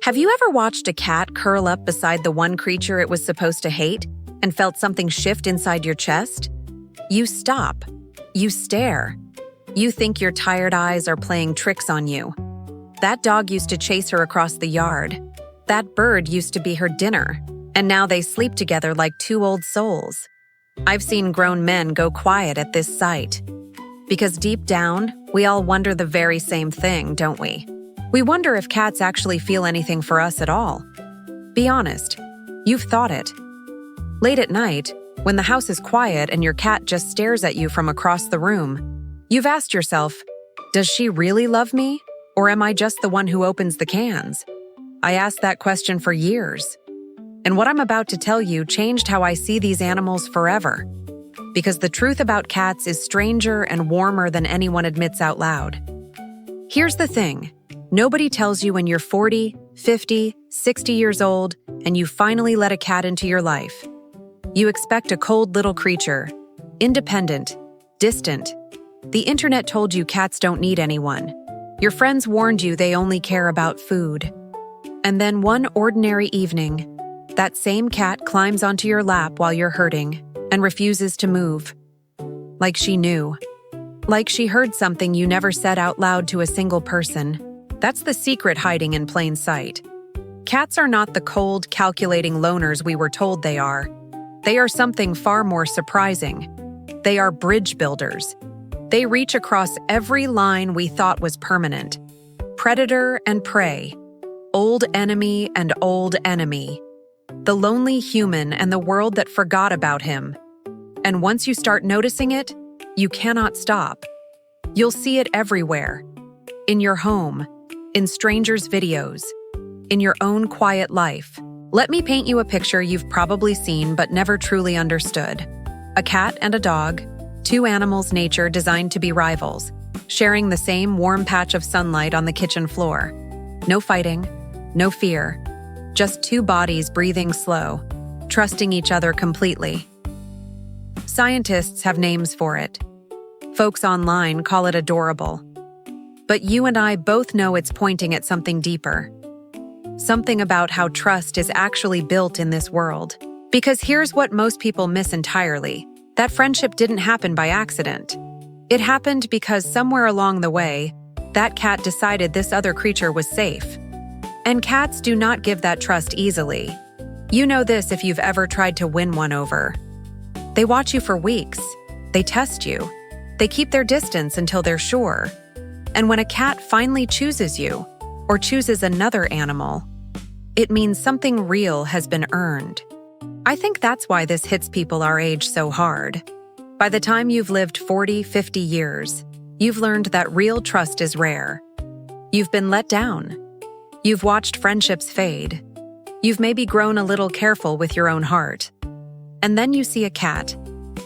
Have you ever watched a cat curl up beside the one creature it was supposed to hate and felt something shift inside your chest? You stop. You stare. You think your tired eyes are playing tricks on you. That dog used to chase her across the yard. That bird used to be her dinner, and now they sleep together like two old souls. I've seen grown men go quiet at this sight. Because deep down, we all wonder the very same thing, don't we? We wonder if cats actually feel anything for us at all. Be honest, you've thought it. Late at night, when the house is quiet and your cat just stares at you from across the room, you've asked yourself, does she really love me? Or am I just the one who opens the cans? I asked that question for years. And what I'm about to tell you changed how I see these animals forever. Because the truth about cats is stranger and warmer than anyone admits out loud. Here's the thing. Nobody tells you when you're 40, 50, 60 years old, and you finally let a cat into your life. You expect a cold little creature, independent, distant. The internet told you cats don't need anyone. Your friends warned you they only care about food. And then one ordinary evening, that same cat climbs onto your lap while you're hurting and refuses to move. Like she knew. Like she heard something you never said out loud to a single person. That's the secret hiding in plain sight. Cats are not the cold, calculating loners we were told they are. They are something far more surprising. They are bridge builders. They reach across every line we thought was permanent. Predator and prey. Old enemy and old enemy. The lonely human and the world that forgot about him. And once you start noticing it, you cannot stop. You'll see it everywhere. In your home. In strangers' videos. In your own quiet life. Let me paint you a picture you've probably seen but never truly understood. A cat and a dog, two animals nature designed to be rivals, sharing the same warm patch of sunlight on the kitchen floor. No fighting, no fear, just two bodies breathing slow, trusting each other completely. Scientists have names for it. Folks online call it adorable. But you and I both know it's pointing at something deeper. Something about how trust is actually built in this world. Because here's what most people miss entirely. That friendship didn't happen by accident. It happened because somewhere along the way, that cat decided this other creature was safe. And cats do not give that trust easily. You know this if you've ever tried to win one over. They watch you for weeks. They test you. They keep their distance until they're sure. And when a cat finally chooses you, or chooses another animal, it means something real has been earned. I think that's why this hits people our age so hard. By the time you've lived 40, 50 years, you've learned that real trust is rare. You've been let down. You've watched friendships fade. You've maybe grown a little careful with your own heart. And then you see a cat,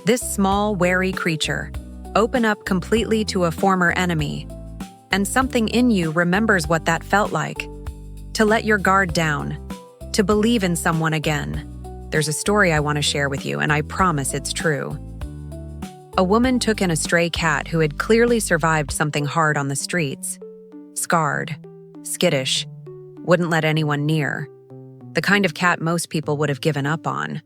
this small, wary creature, open up completely to a former enemy. And something in you remembers what that felt like. To let your guard down. To believe in someone again. There's a story I want to share with you, and I promise it's true. A woman took in a stray cat who had clearly survived something hard on the streets. Scarred. Skittish. Wouldn't let anyone near. The kind of cat most people would have given up on.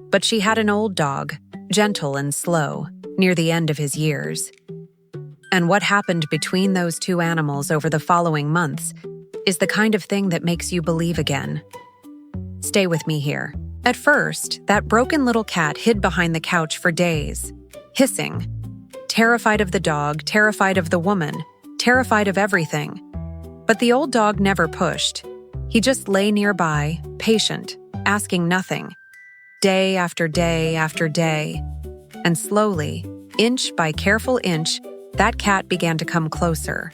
But she had an old dog, gentle and slow, near the end of his years. And what happened between those two animals over the following months is the kind of thing that makes you believe again. Stay with me here. At first, that broken little cat hid behind the couch for days, hissing, terrified of the dog, terrified of the woman, terrified of everything. But the old dog never pushed. He just lay nearby, patient, asking nothing. Day after day after day. And slowly, inch by careful inch, that cat began to come closer.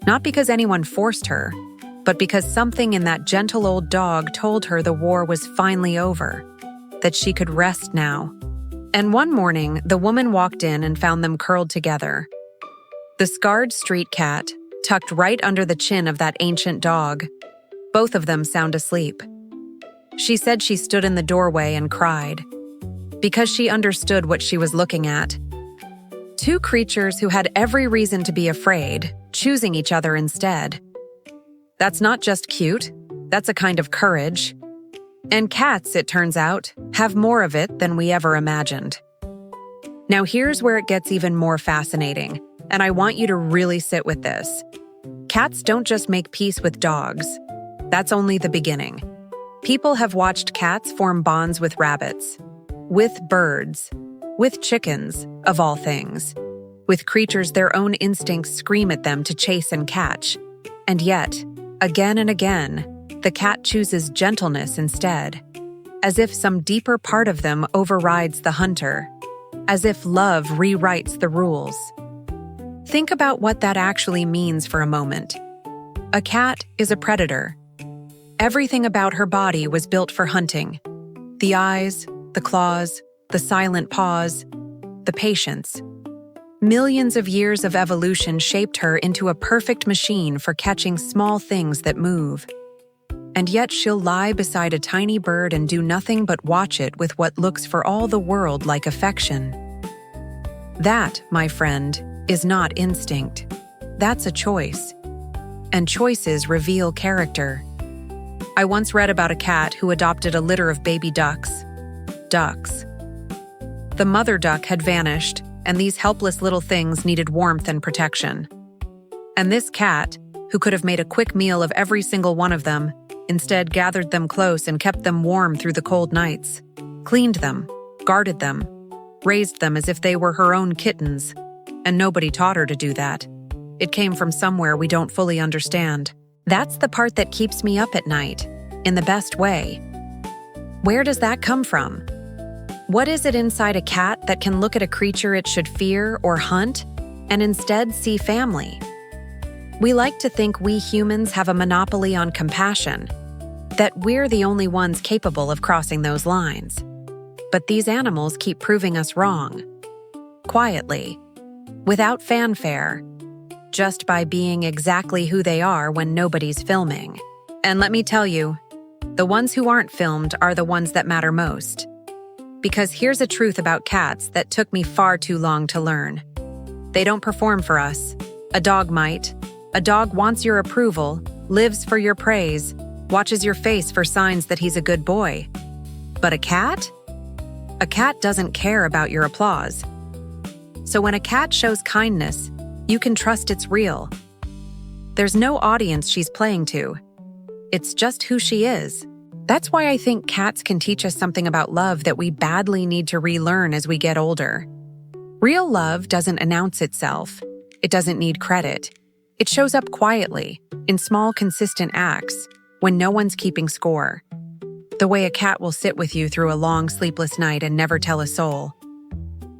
Not because anyone forced her, but because something in that gentle old dog told her the war was finally over, that she could rest now. And one morning, the woman walked in and found them curled together. The scarred street cat, tucked right under the chin of that ancient dog, both of them sound asleep. She said she stood in the doorway and cried, because she understood what she was looking at. Two creatures who had every reason to be afraid, choosing each other instead. That's not just cute, That's a kind of courage. And cats, it turns out, have more of it than we ever imagined. Now here's where it gets even more fascinating, and I want you to really sit with this. Cats don't just make peace with dogs. That's only the beginning. People have watched cats form bonds with rabbits, with birds, with chickens, of all things, with creatures their own instincts scream at them to chase and catch. And yet, again and again, the cat chooses gentleness instead, as if some deeper part of them overrides the hunter, as if love rewrites the rules. Think about what that actually means for a moment. A cat is a predator. Everything about her body was built for hunting. The eyes, the claws, the silent paws, the patience. Millions of years of evolution shaped her into a perfect machine for catching small things that move. And yet she'll lie beside a tiny bird and do nothing but watch it with what looks for all the world like affection. That, my friend, is not instinct. That's a choice. And choices reveal character. I once read about a cat who adopted a litter of baby ducks. Ducks. The mother duck had vanished, and these helpless little things needed warmth and protection. And this cat, who could have made a quick meal of every single one of them, instead gathered them close and kept them warm through the cold nights, cleaned them, guarded them, raised them as if they were her own kittens. And nobody taught her to do that. It came from somewhere we don't fully understand. That's the part that keeps me up at night, in the best way. Where does that come from? What is it inside a cat that can look at a creature it should fear or hunt and instead see family? We like to think we humans have a monopoly on compassion, that we're the only ones capable of crossing those lines. But these animals keep proving us wrong. Quietly, without fanfare, just by being exactly who they are when nobody's filming. And let me tell you, the ones who aren't filmed are the ones that matter most. Because here's a truth about cats that took me far too long to learn. They don't perform for us. A dog might. A dog wants your approval, lives for your praise, watches your face for signs that he's a good boy. But a cat? A cat doesn't care about your applause. So when a cat shows kindness, you can trust it's real. There's no audience she's playing to. It's just who she is. That's why I think cats can teach us something about love that we badly need to relearn as we get older. Real love doesn't announce itself. It doesn't need credit. It shows up quietly, in small, consistent acts, when no one's keeping score. The way a cat will sit with you through a long, sleepless night and never tell a soul.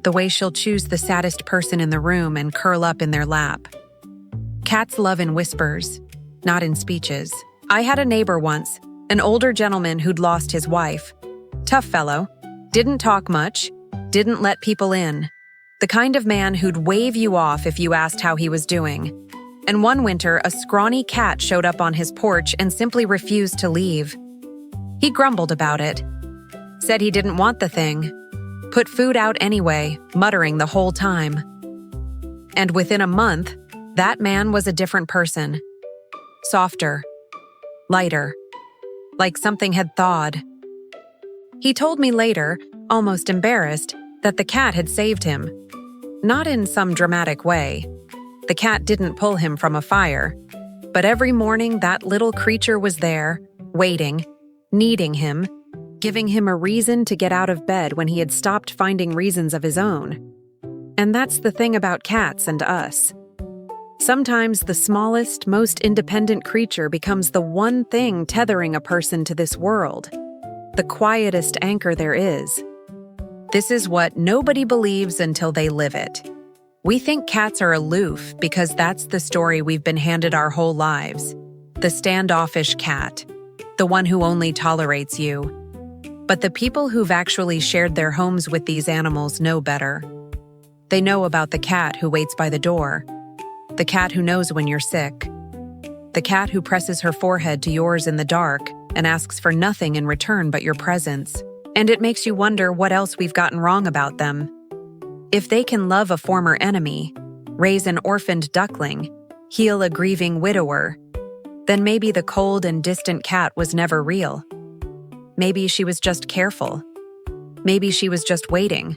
The way she'll choose the saddest person in the room and curl up in their lap. Cats love in whispers, not in speeches. I had a neighbor once, an older gentleman who'd lost his wife. Tough fellow, didn't talk much, didn't let people in. The kind of man who'd wave you off if you asked how he was doing. And one winter, a scrawny cat showed up on his porch and simply refused to leave. He grumbled about it, said he didn't want the thing, put food out anyway, muttering the whole time. And within a month, that man was a different person. Softer, lighter, like something had thawed. He told me later, almost embarrassed, that the cat had saved him. Not in some dramatic way. The cat didn't pull him from a fire, but every morning that little creature was there, waiting, needing him, giving him a reason to get out of bed when he had stopped finding reasons of his own. And that's the thing about cats and us. Sometimes the smallest, most independent creature becomes the one thing tethering a person to this world, the quietest anchor there is. This is what nobody believes until they live it. We think cats are aloof because that's the story we've been handed our whole lives. The standoffish cat, the one who only tolerates you. But the people who've actually shared their homes with these animals know better. They know about the cat who waits by the door, the cat who knows when you're sick, the cat who presses her forehead to yours in the dark and asks for nothing in return but your presence. And it makes you wonder what else we've gotten wrong about them. If they can love a former enemy, raise an orphaned duckling, heal a grieving widower, then maybe the cold and distant cat was never real. Maybe she was just careful. Maybe she was just waiting,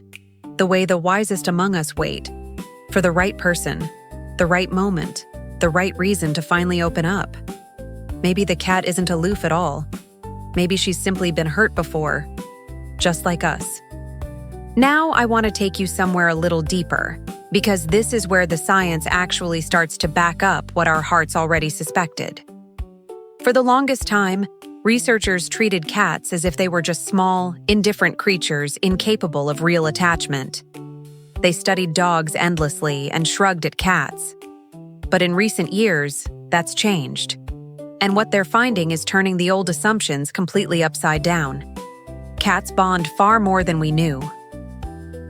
the way the wisest among us wait, for the right person, the right moment, the right reason to finally open up. Maybe the cat isn't aloof at all. Maybe she's simply been hurt before, just like us. Now I want to take you somewhere a little deeper, because this is where the science actually starts to back up what our hearts already suspected. For the longest time, researchers treated cats as if they were just small, indifferent creatures incapable of real attachment. They studied dogs endlessly and shrugged at cats. But in recent years, that's changed. And what they're finding is turning the old assumptions completely upside down. Cats bond far more than we knew.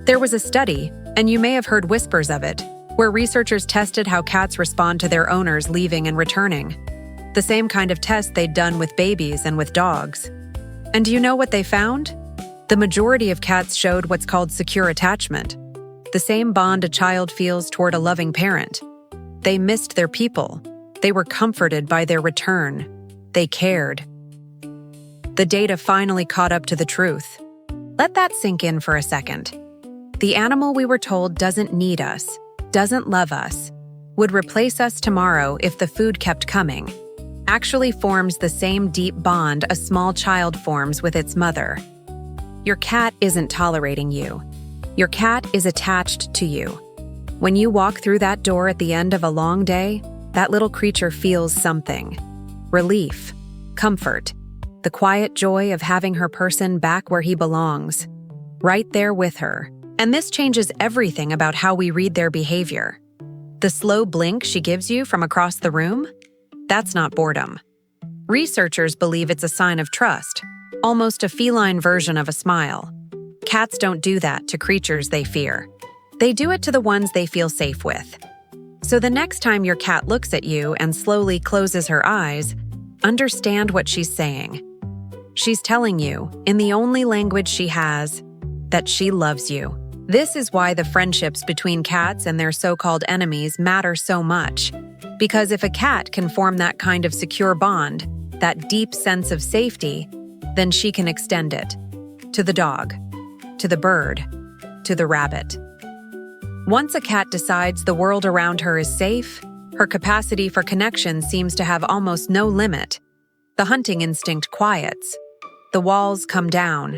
There was a study, and you may have heard whispers of it, where researchers tested how cats respond to their owners leaving and returning. The same kind of test they'd done with babies and with dogs. And do you know what they found? The majority of cats showed what's called secure attachment, the same bond a child feels toward a loving parent. They missed their people. They were comforted by their return. They cared. The data finally caught up to the truth. Let that sink in for a second. The animal we were told doesn't need us, doesn't love us, would replace us tomorrow if the food kept coming, actually forms the same deep bond a small child forms with its mother. Your cat isn't tolerating you. Your cat is attached to you. When you walk through that door at the end of a long day, that little creature feels something. Relief, comfort, the quiet joy of having her person back where he belongs, right there with her. And this changes everything about how we read their behavior. The slow blink she gives you from across the room? That's not boredom. Researchers believe it's a sign of trust, almost a feline version of a smile. Cats don't do that to creatures they fear. They do it to the ones they feel safe with. So the next time your cat looks at you and slowly closes her eyes, understand what she's saying. She's telling you, in the only language she has, that she loves you. This is why the friendships between cats and their so-called enemies matter so much. Because if a cat can form that kind of secure bond, that deep sense of safety, then she can extend it to the dog, to the bird, to the rabbit. Once a cat decides the world around her is safe, her capacity for connection seems to have almost no limit. The hunting instinct quiets. The walls come down.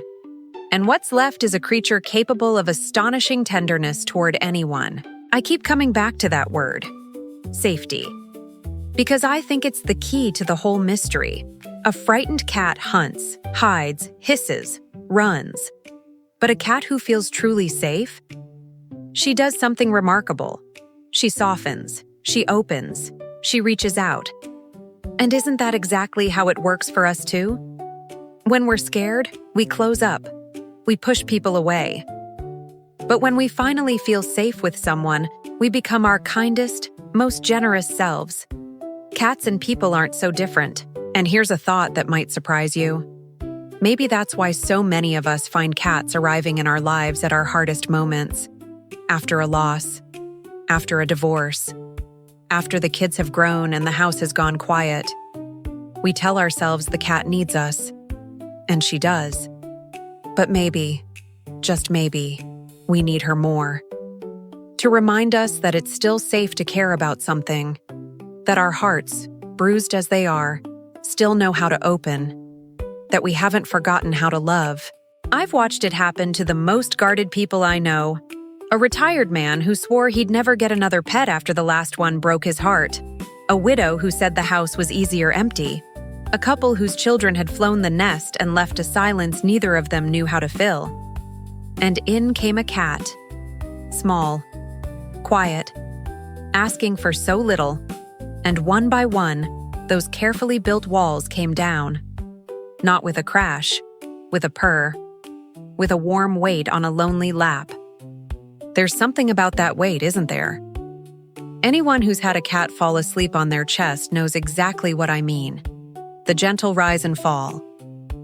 And what's left is a creature capable of astonishing tenderness toward anyone. I keep coming back to that word, safety. Because I think it's the key to the whole mystery. A frightened cat hunts, hides, hisses, runs. But a cat who feels truly safe? She does something remarkable. She softens, she opens, she reaches out. And isn't that exactly how it works for us too? When we're scared, we close up. We push people away. But when we finally feel safe with someone, we become our kindest, most generous selves. Cats and people aren't so different. And here's a thought that might surprise you. Maybe that's why so many of us find cats arriving in our lives at our hardest moments. After a loss, after a divorce, after the kids have grown and the house has gone quiet. We tell ourselves the cat needs us, and she does. But maybe, just maybe, we need her more. To remind us that it's still safe to care about something, that our hearts, bruised as they are, still know how to open, that we haven't forgotten how to love. I've watched it happen to the most guarded people I know. A retired man who swore he'd never get another pet after the last one broke his heart. A widow who said the house was easier empty. A couple whose children had flown the nest and left a silence neither of them knew how to fill. And in came a cat. Small, quiet, asking for so little. And one by one, those carefully built walls came down. Not with a crash, with a purr, with a warm weight on a lonely lap. There's something about that weight, isn't there? Anyone who's had a cat fall asleep on their chest knows exactly what I mean. The gentle rise and fall.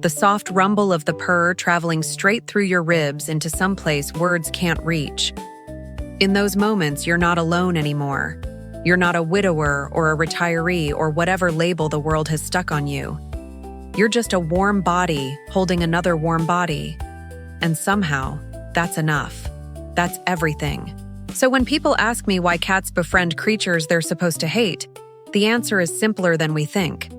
The soft rumble of the purr traveling straight through your ribs into some place words can't reach. In those moments, you're not alone anymore. You're not a widower or a retiree or whatever label the world has stuck on you. You're just a warm body holding another warm body. And somehow, that's enough. That's everything. So when people ask me why cats befriend creatures they're supposed to hate, the answer is simpler than we think.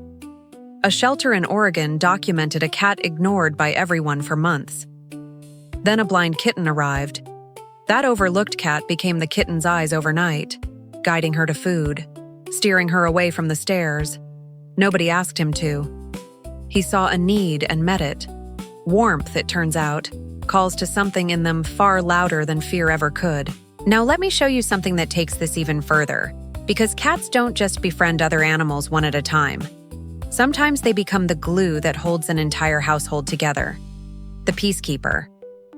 A shelter in Oregon documented a cat ignored by everyone for months. Then a blind kitten arrived. That overlooked cat became the kitten's eyes overnight, guiding her to food, steering her away from the stairs. Nobody asked him to. He saw a need and met it. Warmth, it turns out, calls to something in them far louder than fear ever could. Now let me show you something that takes this even further, because cats don't just befriend other animals one at a time. Sometimes they become the glue that holds an entire household together. The peacekeeper,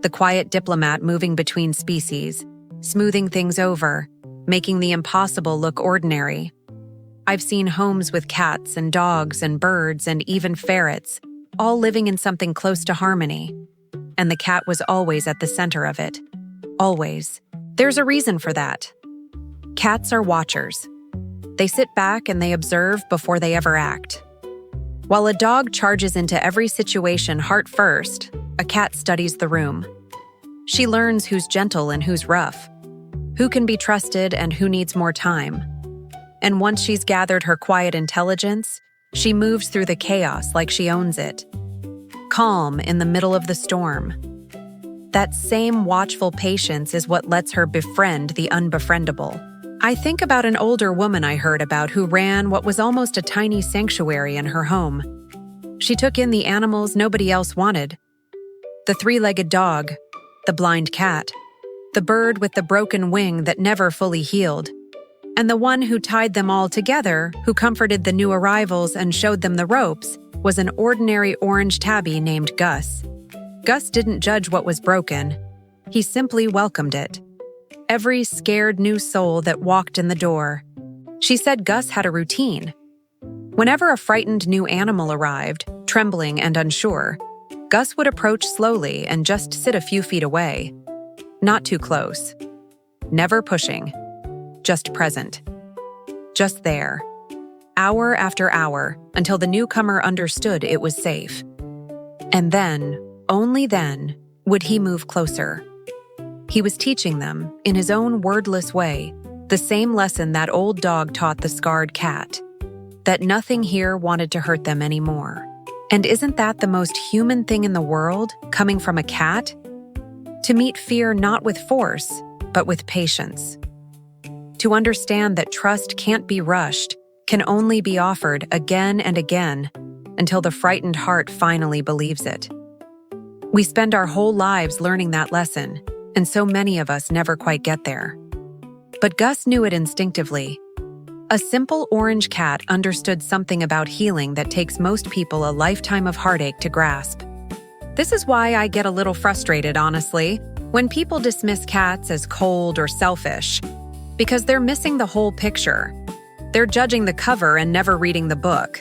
the quiet diplomat moving between species, smoothing things over, making the impossible look ordinary. I've seen homes with cats and dogs and birds and even ferrets, all living in something close to harmony. And the cat was always at the center of it. Always. There's a reason for that. Cats are watchers. They sit back and they observe before they ever act. While a dog charges into every situation heart first, a cat studies the room. She learns who's gentle and who's rough, who can be trusted and who needs more time. And once she's gathered her quiet intelligence, she moves through the chaos like she owns it. Calm in the middle of the storm. That same watchful patience is what lets her befriend the unbefriendable. I think about an older woman I heard about who ran what was almost a tiny sanctuary in her home. She took in the animals nobody else wanted. The three-legged dog, the blind cat, the bird with the broken wing that never fully healed, and the one who tied them all together, who comforted the new arrivals and showed them the ropes, was an ordinary orange tabby named Gus. Gus didn't judge what was broken. He simply welcomed it. Every scared new soul that walked in the door. She said Gus had a routine. Whenever a frightened new animal arrived, trembling and unsure, Gus would approach slowly and just sit a few feet away. Not too close. Never pushing. Just present. Just there. Hour after hour, until the newcomer understood it was safe. And then, only then, would he move closer. He was teaching them, in his own wordless way, the same lesson that old dog taught the scarred cat, that nothing here wanted to hurt them anymore. And isn't that the most human thing in the world, coming from a cat? To meet fear not with force, but with patience. To understand that trust can't be rushed, can only be offered again and again, until the frightened heart finally believes it. We spend our whole lives learning that lesson, and so many of us never quite get there. But Gus knew it instinctively. A simple orange cat understood something about healing that takes most people a lifetime of heartache to grasp. This is why I get a little frustrated, honestly, when people dismiss cats as cold or selfish, because they're missing the whole picture. They're judging the cover and never reading the book.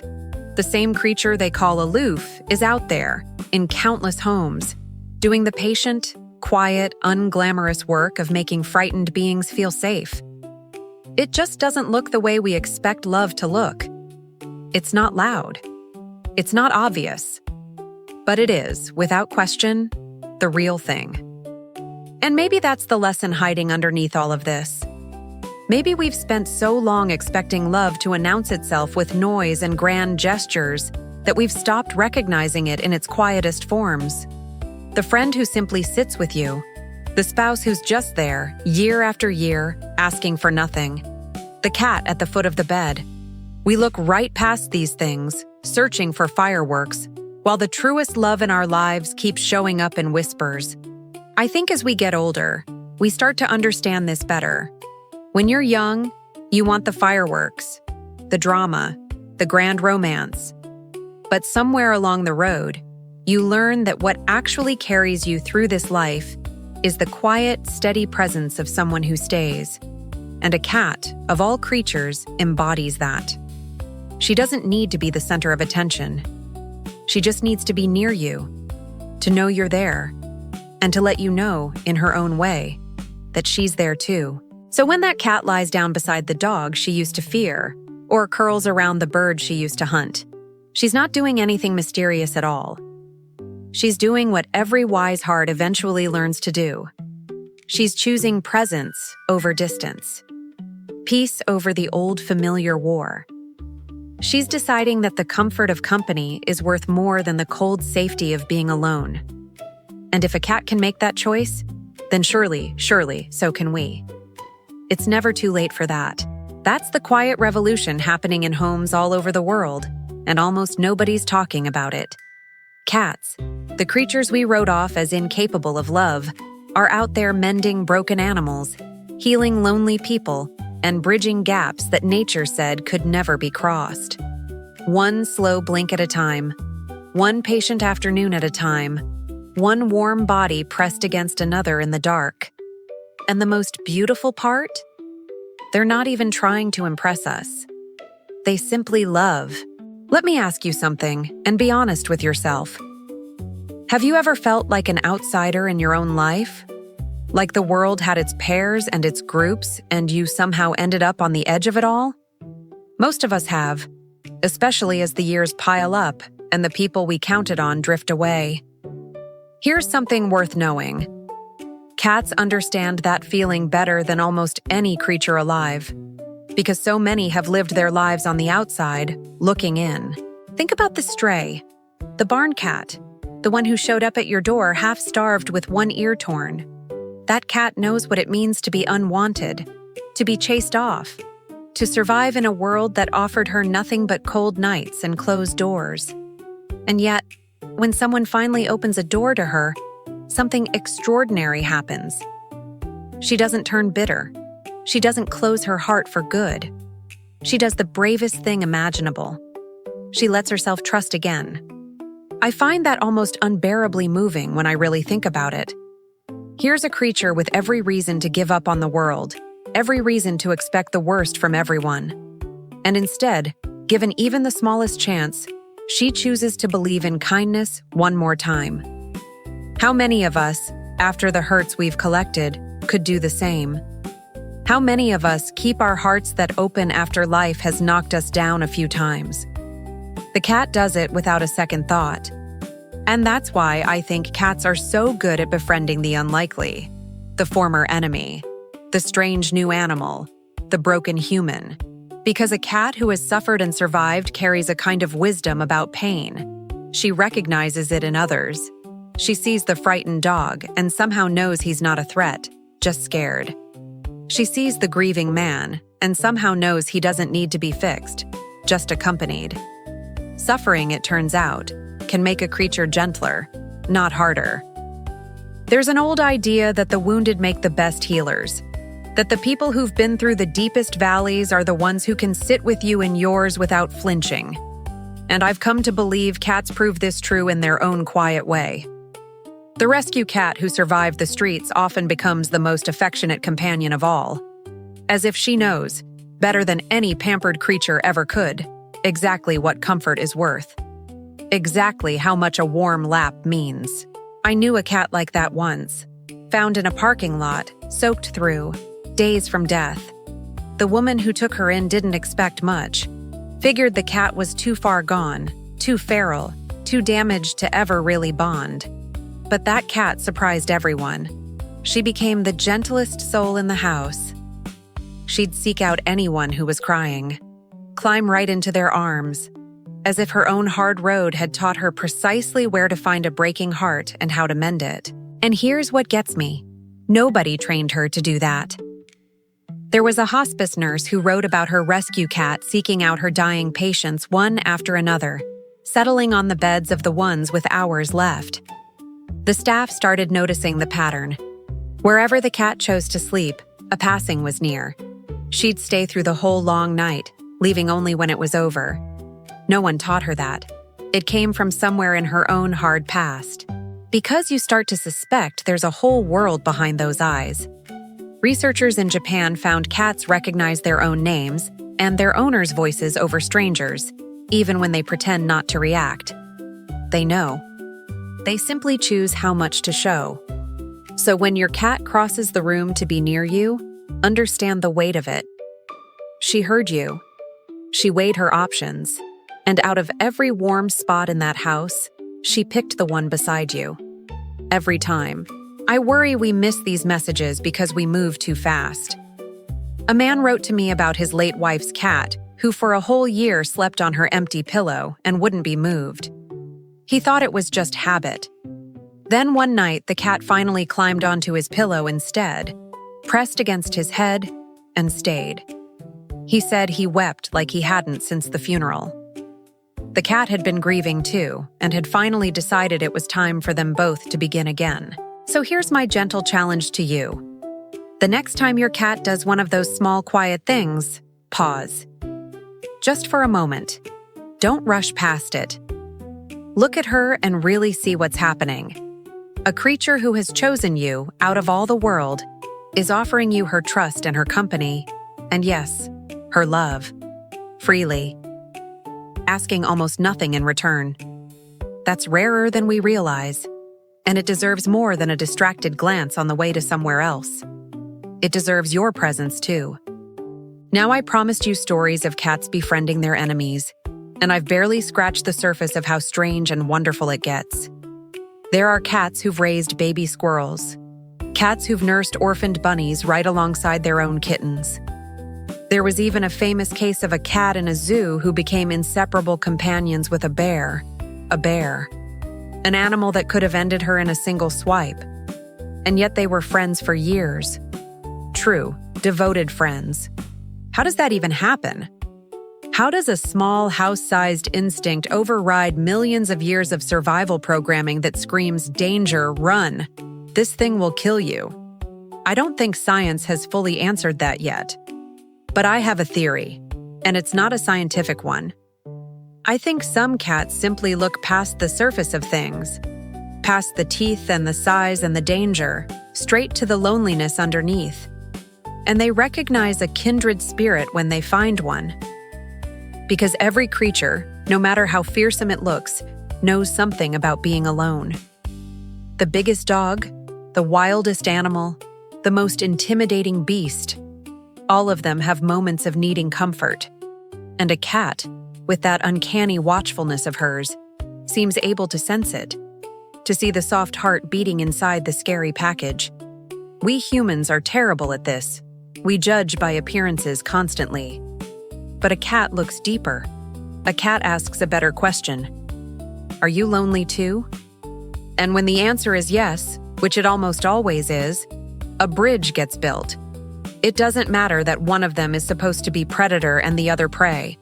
The same creature they call aloof is out there, in countless homes, doing the patient, quiet, unglamorous work of making frightened beings feel safe. It just doesn't look the way we expect love to look. It's not loud. It's not obvious. But it is, without question, the real thing. And maybe that's the lesson hiding underneath all of this. Maybe we've spent so long expecting love to announce itself with noise and grand gestures that we've stopped recognizing it in its quietest forms. The friend who simply sits with you, the spouse who's just there, year after year, asking for nothing, the cat at the foot of the bed. We look right past these things, searching for fireworks, while the truest love in our lives keeps showing up in whispers. I think as we get older, we start to understand this better. When you're young, you want the fireworks, the drama, the grand romance. But somewhere along the road, you learn that what actually carries you through this life is the quiet, steady presence of someone who stays. And a cat, of all creatures, embodies that. She doesn't need to be the center of attention. She just needs to be near you, to know you're there, and to let you know, in her own way, that she's there too. So when that cat lies down beside the dog she used to fear, or curls around the bird she used to hunt, she's not doing anything mysterious at all. She's doing what every wise heart eventually learns to do. She's choosing presence over distance, peace over the old familiar war. She's deciding that the comfort of company is worth more than the cold safety of being alone. And if a cat can make that choice, then surely, so can we. It's never too late for that. That's the quiet revolution happening in homes all over the world, and almost nobody's talking about it. Cats, the creatures we wrote off as incapable of love, are out there mending broken animals, healing lonely people, and bridging gaps that nature said could never be crossed. One slow blink at a time, one patient afternoon at a time, one warm body pressed against another in the dark. And the most beautiful part? They're not even trying to impress us. They simply love. Let me ask you something, and be honest with yourself. Have you ever felt like an outsider in your own life? Like the world had its pairs and its groups, and you somehow ended up on the edge of it all? Most of us have, especially as the years pile up and the people we counted on drift away. Here's something worth knowing. Cats understand that feeling better than almost any creature alive, because so many have lived their lives on the outside, looking in. Think about the stray, the barn cat, the one who showed up at your door half-starved with one ear torn. That cat knows what it means to be unwanted, to be chased off, to survive in a world that offered her nothing but cold nights and closed doors. And yet, when someone finally opens a door to her, something extraordinary happens. She doesn't turn bitter. She doesn't close her heart for good. She does the bravest thing imaginable. She lets herself trust again. I find that almost unbearably moving when I really think about it. Here's a creature with every reason to give up on the world, every reason to expect the worst from everyone. And instead, given even the smallest chance, she chooses to believe in kindness one more time. How many of us, after the hurts we've collected, could do the same? How many of us keep our hearts that open after life has knocked us down a few times? The cat does it without a second thought. And that's why I think cats are so good at befriending the unlikely, the former enemy, the strange new animal, the broken human. Because a cat who has suffered and survived carries a kind of wisdom about pain. She recognizes it in others. She sees the frightened dog and somehow knows he's not a threat, just scared. She sees the grieving man and somehow knows he doesn't need to be fixed, just accompanied. Suffering, it turns out, can make a creature gentler, not harder. There's an old idea that the wounded make the best healers, that the people who've been through the deepest valleys are the ones who can sit with you in yours without flinching. And I've come to believe cats prove this true in their own quiet way. The rescue cat who survived the streets often becomes the most affectionate companion of all, as if she knows, better than any pampered creature ever could, exactly what comfort is worth, exactly how much a warm lap means. I knew a cat like that once, found in a parking lot, soaked through, days from death. The woman who took her in didn't expect much, figured the cat was too far gone, too feral, too damaged to ever really bond. But that cat surprised everyone. She became the gentlest soul in the house. She'd seek out anyone who was crying, climb right into their arms, as if her own hard road had taught her precisely where to find a breaking heart and how to mend it. And here's what gets me. Nobody trained her to do that. There was a hospice nurse who wrote about her rescue cat seeking out her dying patients one after another, settling on the beds of the ones with hours left. The staff started noticing the pattern. Wherever the cat chose to sleep, a passing was near. She'd stay through the whole long night, leaving only when it was over. No one taught her that. It came from somewhere in her own hard past. Because you start to suspect there's a whole world behind those eyes. Researchers in Japan found cats recognize their own names and their owners' voices over strangers, even when they pretend not to react. They know. They simply choose how much to show. So when your cat crosses the room to be near you, understand the weight of it. She heard you. She weighed her options. And out of every warm spot in that house, she picked the one beside you. Every time. I worry we miss these messages because we move too fast. A man wrote to me about his late wife's cat, who for a whole year slept on her empty pillow and wouldn't be moved. He thought it was just habit. Then one night, the cat finally climbed onto his pillow instead, pressed against his head, and stayed. He said he wept like he hadn't since the funeral. The cat had been grieving too, and had finally decided it was time for them both to begin again. So here's my gentle challenge to you. The next time your cat does one of those small, quiet things, pause. Just for a moment. Don't rush past it. Look at her and really see what's happening. A creature who has chosen you out of all the world is offering you her trust and her company, and yes, her love, freely, asking almost nothing in return. That's rarer than we realize, and it deserves more than a distracted glance on the way to somewhere else. It deserves your presence too. Now I promised you stories of cats befriending their enemies, and I've barely scratched the surface of how strange and wonderful it gets. There are cats who've raised baby squirrels, cats who've nursed orphaned bunnies right alongside their own kittens. There was even a famous case of a cat in a zoo who became inseparable companions with a bear, an animal that could have ended her in a single swipe. And yet they were friends for years. True, devoted friends. How does that even happen? How does a small, house-sized instinct override millions of years of survival programming that screams, "Danger, run! This thing will kill you"? I don't think science has fully answered that yet. But I have a theory, and it's not a scientific one. I think some cats simply look past the surface of things, past the teeth and the size and the danger, straight to the loneliness underneath. And they recognize a kindred spirit when they find one. Because every creature, no matter how fearsome it looks, knows something about being alone. The biggest dog, the wildest animal, the most intimidating beast, all of them have moments of needing comfort. And a cat, with that uncanny watchfulness of hers, seems able to sense it, to see the soft heart beating inside the scary package. We humans are terrible at this. We judge by appearances constantly. But a cat looks deeper. A cat asks a better question. Are you lonely too? And when the answer is yes, which it almost always is, a bridge gets built. It doesn't matter that one of them is supposed to be predator and the other prey.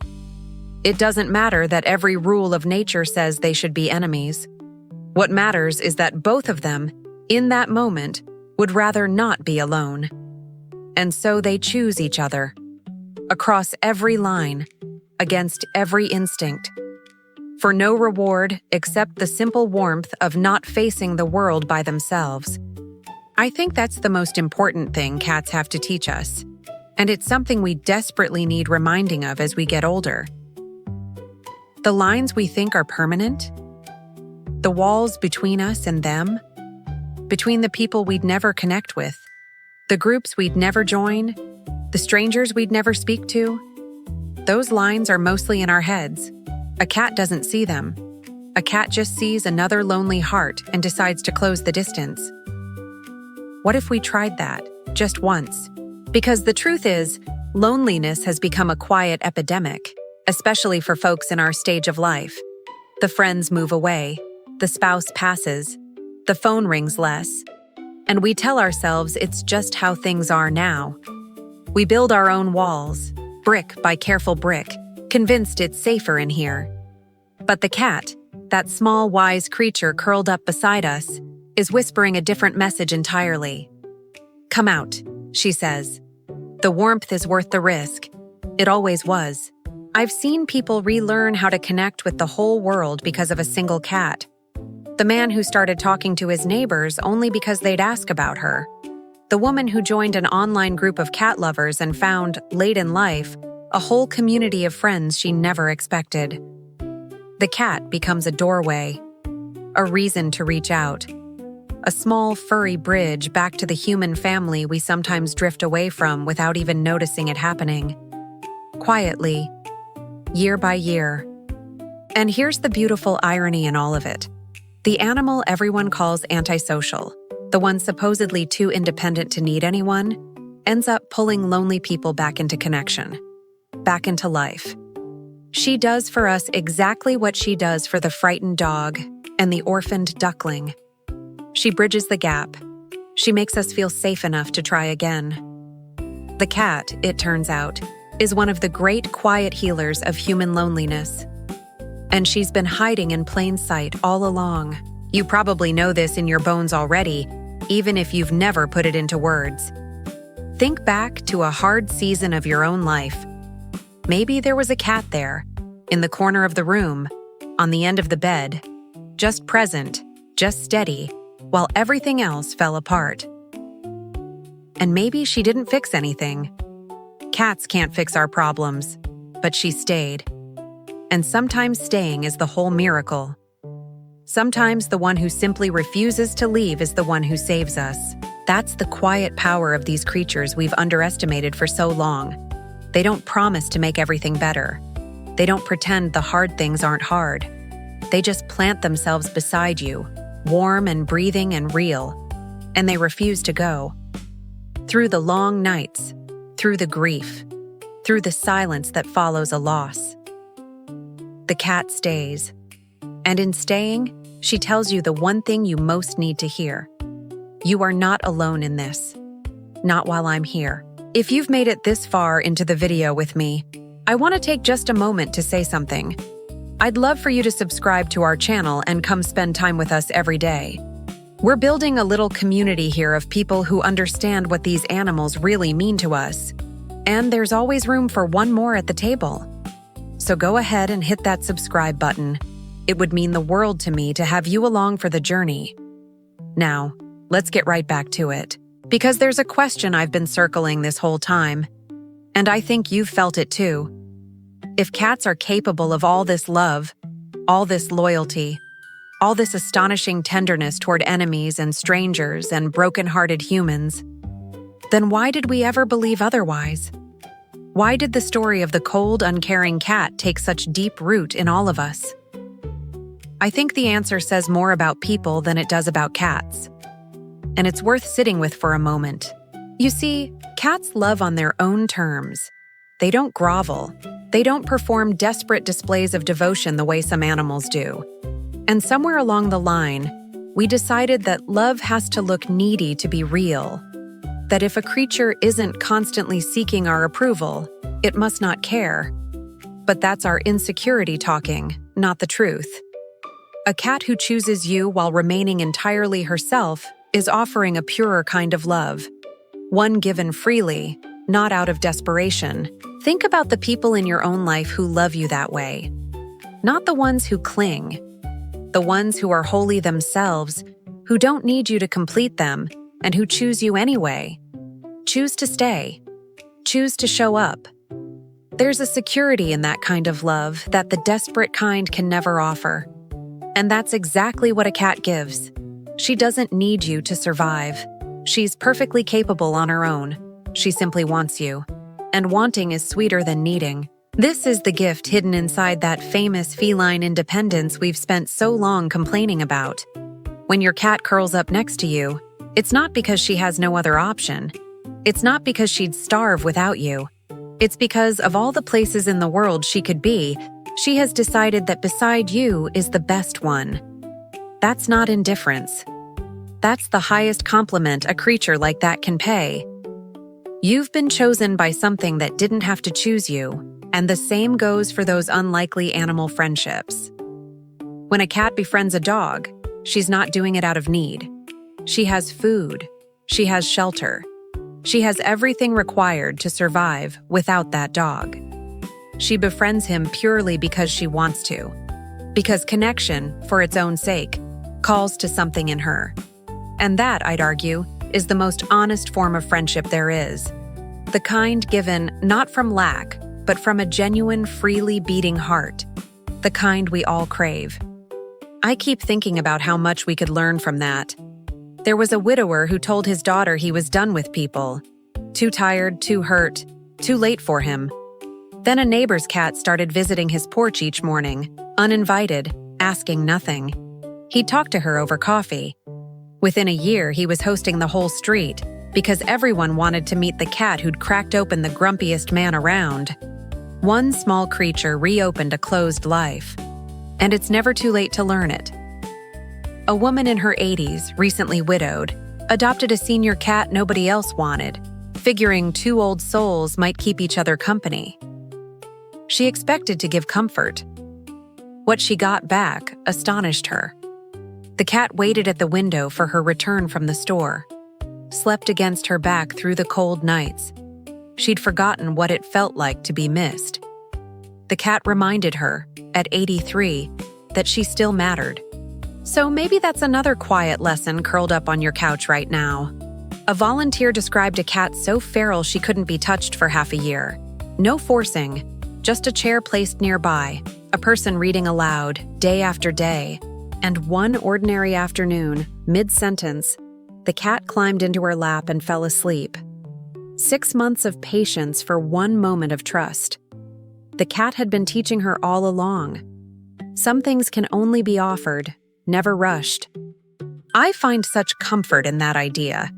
It doesn't matter that every rule of nature says they should be enemies. What matters is that both of them, in that moment, would rather not be alone. And so they choose each other. Across every line, against every instinct. For no reward except the simple warmth of not facing the world by themselves. I think that's the most important thing cats have to teach us, and it's something we desperately need reminding of as we get older. The lines we think are permanent, the walls between us and them, between the people we'd never connect with, the groups we'd never join, the strangers we'd never speak to, those lines are mostly in our heads. A cat doesn't see them. A cat just sees another lonely heart and decides to close the distance. What if we tried that, just once? Because the truth is, loneliness has become a quiet epidemic, especially for folks in our stage of life. The friends move away, the spouse passes, the phone rings less, and we tell ourselves it's just how things are now. We build our own walls, brick by careful brick, convinced it's safer in here. But the cat, that small, wise creature curled up beside us, is whispering a different message entirely. Come out, she says. The warmth is worth the risk. It always was. I've seen people relearn how to connect with the whole world because of a single cat. The man who started talking to his neighbors only because they'd ask about her. The woman who joined an online group of cat lovers and found, late in life, a whole community of friends she never expected. The cat becomes a doorway, a reason to reach out, a small, furry bridge back to the human family we sometimes drift away from without even noticing it happening. Quietly, year by year. And here's the beautiful irony in all of it. The animal everyone calls antisocial, the one supposedly too independent to need anyone, ends up pulling lonely people back into connection, back into life. She does for us exactly what she does for the frightened dog and the orphaned duckling. She bridges the gap. She makes us feel safe enough to try again. The cat, it turns out, is one of the great quiet healers of human loneliness. And she's been hiding in plain sight all along. You probably know this in your bones already, even if you've never put it into words. Think back to a hard season of your own life. Maybe there was a cat there, in the corner of the room, on the end of the bed, just present, just steady, while everything else fell apart. And maybe she didn't fix anything. Cats can't fix our problems, but she stayed. And sometimes staying is the whole miracle. Sometimes the one who simply refuses to leave is the one who saves us. That's the quiet power of these creatures we've underestimated for so long. They don't promise to make everything better. They don't pretend the hard things aren't hard. They just plant themselves beside you, warm and breathing and real, and they refuse to go. Through the long nights, through the grief, through the silence that follows a loss. The cat stays. And in staying, she tells you the one thing you most need to hear. You are not alone in this. Not while I'm here. If you've made it this far into the video with me, I want to take just a moment to say something. I'd love for you to subscribe to our channel and come spend time with us every day. We're building a little community here of people who understand what these animals really mean to us. And there's always room for one more at the table. So go ahead and hit that subscribe button. It would mean the world to me to have you along for the journey. Now, let's get right back to it. Because there's a question I've been circling this whole time. And I think you've felt it too. If cats are capable of all this love, all this loyalty, all this astonishing tenderness toward enemies and strangers and broken-hearted humans, then why did we ever believe otherwise? Why did the story of the cold, uncaring cat take such deep root in all of us? I think the answer says more about people than it does about cats. And it's worth sitting with for a moment. You see, cats love on their own terms. They don't grovel. They don't perform desperate displays of devotion the way some animals do. And somewhere along the line, we decided that love has to look needy to be real. That if a creature isn't constantly seeking our approval, it must not care. But that's our insecurity talking, not the truth. A cat who chooses you while remaining entirely herself is offering a purer kind of love. One given freely, not out of desperation. Think about the people in your own life who love you that way. Not the ones who cling. The ones who are wholly themselves, who don't need you to complete them, and who choose you anyway. Choose to stay. Choose to show up. There's a security in that kind of love that the desperate kind can never offer. And that's exactly what a cat gives. She doesn't need you to survive. She's perfectly capable on her own. She simply wants you. And wanting is sweeter than needing. This is the gift hidden inside that famous feline independence we've spent so long complaining about. When your cat curls up next to you, it's not because she has no other option. It's not because she'd starve without you. It's because of all the places in the world she could be, she has decided that beside you is the best one. That's not indifference. That's the highest compliment a creature like that can pay. You've been chosen by something that didn't have to choose you, and the same goes for those unlikely animal friendships. When a cat befriends a dog, she's not doing it out of need. She has food. She has shelter. She has everything required to survive without that dog. She befriends him purely because she wants to. Because connection, for its own sake, calls to something in her. And that, I'd argue, is the most honest form of friendship there is. The kind given not from lack, but from a genuine, freely beating heart. The kind we all crave. I keep thinking about how much we could learn from that. There was a widower who told his daughter he was done with people. Too tired, too hurt, too late for him. Then a neighbor's cat started visiting his porch each morning, uninvited, asking nothing. He'd talk to her over coffee. Within a year, he was hosting the whole street because everyone wanted to meet the cat who'd cracked open the grumpiest man around. One small creature reopened a closed life, and it's never too late to learn it. A woman in her 80s, recently widowed, adopted a senior cat nobody else wanted, figuring two old souls might keep each other company. She expected to give comfort. What she got back astonished her. The cat waited at the window for her return from the store, slept against her back through the cold nights. She'd forgotten what it felt like to be missed. The cat reminded her, at 83, that she still mattered. So maybe that's another quiet lesson curled up on your couch right now. A volunteer described a cat so feral she couldn't be touched for half a year. No forcing, just a chair placed nearby, a person reading aloud, day after day. And one ordinary afternoon, mid-sentence, the cat climbed into her lap and fell asleep. 6 months of patience for one moment of trust. The cat had been teaching her all along. Some things can only be offered, never rushed. I find such comfort in that idea,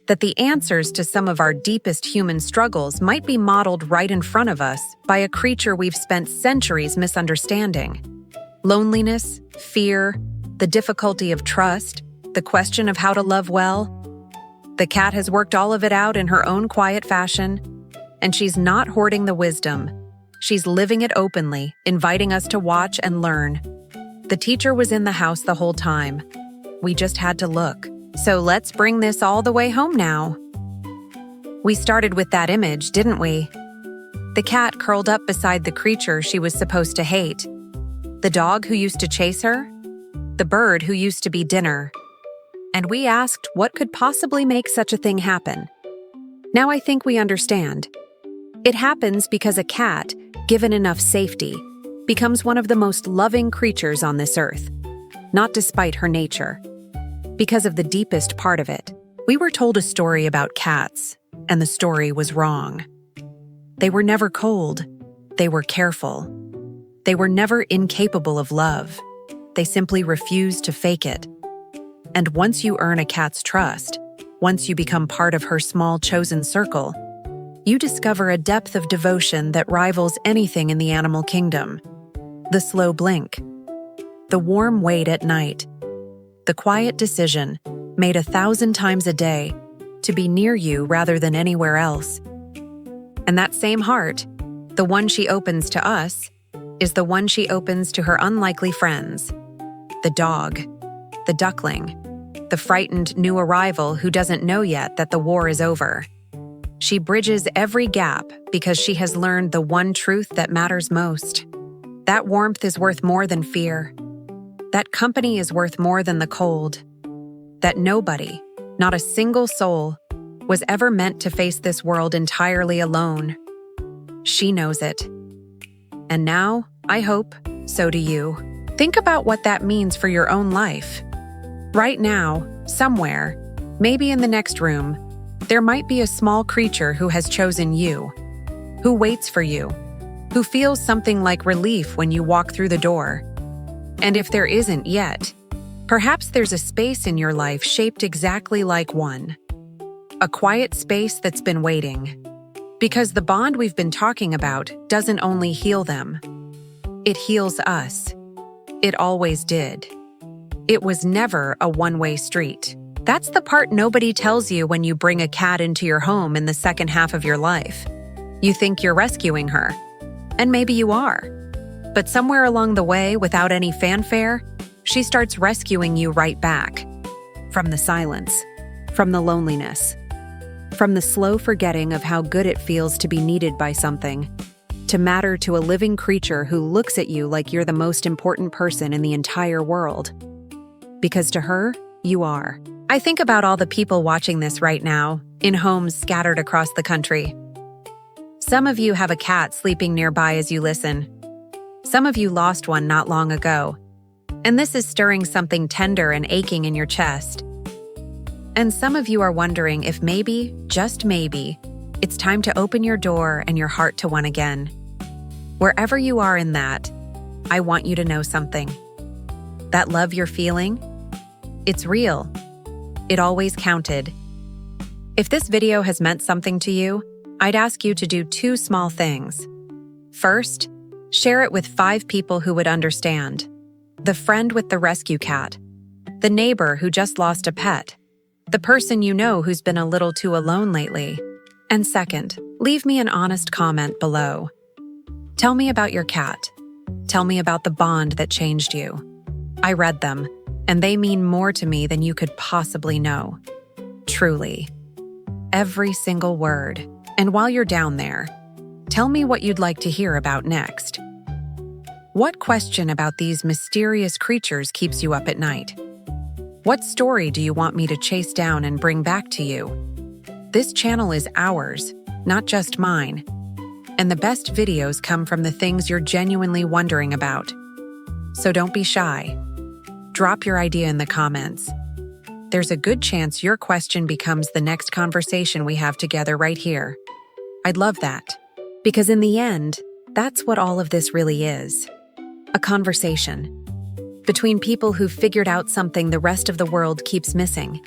that the answers to some of our deepest human struggles might be modeled right in front of us by a creature we've spent centuries misunderstanding. Loneliness, fear, the difficulty of trust, the question of how to love well. The cat has worked all of it out in her own quiet fashion, and she's not hoarding the wisdom. She's living it openly, inviting us to watch and learn. The teacher was in the house the whole time. We just had to look. So let's bring this all the way home now. We started with that image, didn't we? The cat curled up beside the creature she was supposed to hate. The dog who used to chase her, the bird who used to be dinner. And we asked what could possibly make such a thing happen. Now I think we understand. It happens because a cat, given enough safety, becomes one of the most loving creatures on this earth, not despite her nature. Because of the deepest part of it, we were told a story about cats, and the story was wrong. They were never cold. They were careful. They were never incapable of love. They simply refused to fake it. And once you earn a cat's trust, once you become part of her small chosen circle, you discover a depth of devotion that rivals anything in the animal kingdom. The slow blink, the warm wait at night, the quiet decision, made 1,000 times a day, to be near you rather than anywhere else. And that same heart, the one she opens to us, is the one she opens to her unlikely friends. The dog, the duckling, the frightened new arrival who doesn't know yet that the war is over. She bridges every gap because she has learned the one truth that matters most. That warmth is worth more than fear. That company is worth more than the cold. That nobody, not a single soul, was ever meant to face this world entirely alone. She knows it. And now, I hope, so do you. Think about what that means for your own life. Right now, somewhere, maybe in the next room, there might be a small creature who has chosen you, who waits for you, who feels something like relief when you walk through the door. And if there isn't yet, perhaps there's a space in your life shaped exactly like one. A quiet space that's been waiting. Because the bond we've been talking about doesn't only heal them. It heals us. It always did. It was never a one-way street. That's the part nobody tells you when you bring a cat into your home in the second half of your life. You think you're rescuing her. And maybe you are. But somewhere along the way, without any fanfare, she starts rescuing you right back. From the silence, from the loneliness, from the slow forgetting of how good it feels to be needed by something, to matter to a living creature who looks at you like you're the most important person in the entire world. Because to her, you are. I think about all the people watching this right now, in homes scattered across the country. Some of you have a cat sleeping nearby as you listen. Some of you lost one not long ago, and this is stirring something tender and aching in your chest. And some of you are wondering if maybe, just maybe, it's time to open your door and your heart to one again. Wherever you are in that, I want you to know something. That love you're feeling, it's real. It always counted. If this video has meant something to you, I'd ask you to do 2 small things. First, share it with 5 people who would understand. The friend with the rescue cat, the neighbor who just lost a pet, the person you know who's been a little too alone lately. And second, leave me an honest comment below. Tell me about your cat. Tell me about the bond that changed you. I read them, and they mean more to me than you could possibly know. Truly. Every single word. And while you're down there, tell me what you'd like to hear about next. What question about these mysterious creatures keeps you up at night? What story do you want me to chase down and bring back to you? This channel is ours, not just mine. And the best videos come from the things you're genuinely wondering about. So don't be shy. Drop your idea in the comments. There's a good chance your question becomes the next conversation we have together right here. I'd love that. Because in the end, that's what all of this really is. A conversation. Between people who've figured out something the rest of the world keeps missing.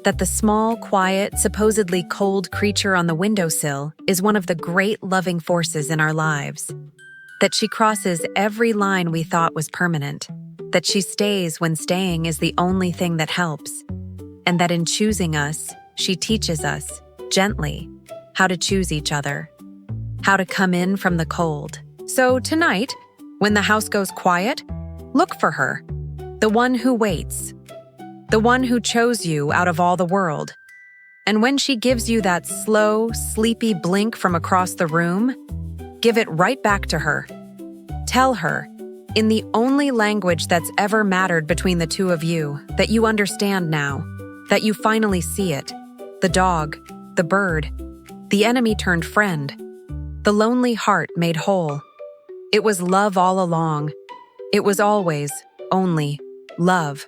That the small, quiet, supposedly cold creature on the windowsill is one of the great loving forces in our lives. That she crosses every line we thought was permanent. That she stays when staying is the only thing that helps. And that in choosing us, she teaches us, gently, how to choose each other. How to come in from the cold. So tonight, when the house goes quiet, look for her. The one who waits. The one who chose you out of all the world. And when she gives you that slow, sleepy blink from across the room, give it right back to her. Tell her, in the only language that's ever mattered between the two of you, that you understand now, that you finally see it. The dog, the bird, the enemy turned friend, the lonely heart made whole. It was love all along. It was always, only, love.